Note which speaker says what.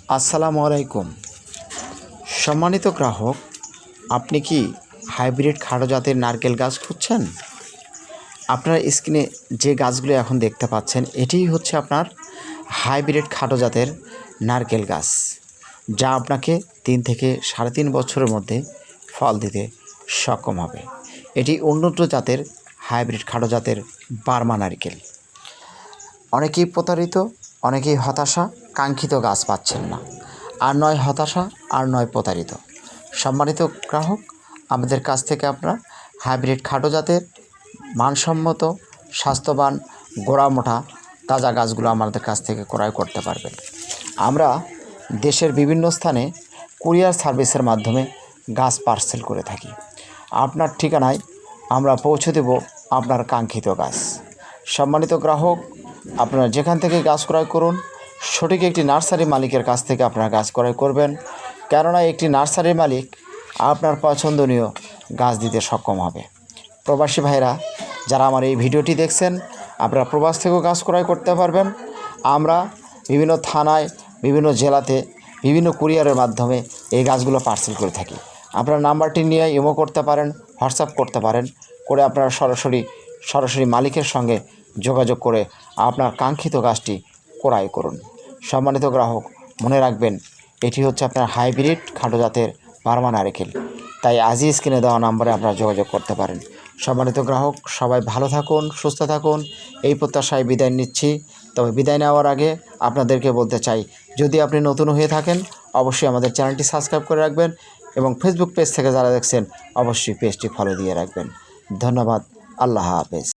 Speaker 1: আসসালামু আলাইকুম। সম্মানিত গ্রাহক, আপনি কি হাইব্রিড খাটো জাতের নারকেল গাছ খুঁজছেন? আপনার স্ক্রিনে যে গাছগুলো এখন দেখতে পাচ্ছেন এটিই হচ্ছে আপনার হাইব্রিড খাটো জাতের নারকেল গাছ, যা আপনাকে 3 থেকে 3.5 বছরের মধ্যে ফল দিতে সক্ষম হবে। এটি উন্নত জাতের হাইব্রিড খাটো জাতের বার্মা নারকেল। অনেকেই প্রতারিত, অনেকেই হতাশা, কাঙ্ক্ষিত গাছ পাচ্ছেন না। আর নয় হতাশা, আর নয় প্রতারিত। সম্মানিত গ্রাহক, আমাদের কাছ থেকে আপনারা হাইব্রিড খাটো জাতের মানসম্মত, স্বাস্থ্যবান, গোড়া মোটা তাজা গাছগুলো আমাদের কাছ থেকে ক্রয় করতে পারবেন। আমরা দেশের বিভিন্ন স্থানে কুরিয়ার সার্ভিসের মাধ্যমে গাছ পার্সেল করে থাকি। আপনার ঠিকানায় আমরা পৌঁছে দেব আপনার কাঙ্ক্ষিত গাছ। সম্মানিত গ্রাহক, আপনারা যেখান থেকে গাছ ক্রয় করুন, সঠিক একটি নার্সারি মালিকের কাছ থেকে আপনারা গাছ ক্রয় করবেন, কেননা একটি নার্সারির মালিক আপনার পছন্দনীয় গাছ দিতে সক্ষম হবে। প্রবাসী ভাইরা যারা আমার এই ভিডিওটি দেখছেন, আপনারা প্রবাস থেকেও গাছ ক্রয় করতে পারবেন। আমরা বিভিন্ন থানায়, বিভিন্ন জেলাতে, বিভিন্ন কুরিয়ারের মাধ্যমে এই গাছগুলো পার্সেল করে থাকি। আপনার নাম্বারটি নিয়ে ইমো করতে পারেন, হোয়াটসঅ্যাপ করতে পারেন, করে আপনারা সরাসরি মালিকের সঙ্গে যোগাযোগ করে আপনার কাঙ্ক্ষিত গাছটি ক্রয় করুন। সম্মানিত গ্রাহক, মনে রাখবেন এটি হচ্ছে আপনার হাইব্রিড খাটো জাতের বার্মা নারকেল। তাই আজই স্ক্রিনে দেওয়া নাম্বারে আপনারা যোগাযোগ করতে পারেন। সম্মানিত গ্রাহক, সবাই ভালো থাকুন, সুস্থ থাকুন, এই প্রত্যাশায় বিদায় নিচ্ছি। তবে বিদায় নেওয়ার আগে আপনাদেরকে বলতে চাই, যদি আপনি নতুন হয়ে থাকেন অবশ্যই আমাদের চ্যানেলটি সাবস্ক্রাইব করে রাখবেন এবং ফেসবুক পেজ থেকে যারা দেখছেন অবশ্যই পেজটি ফলো দিয়ে রাখবেন। ধন্যবাদ। আল্লাহ হাফেজ।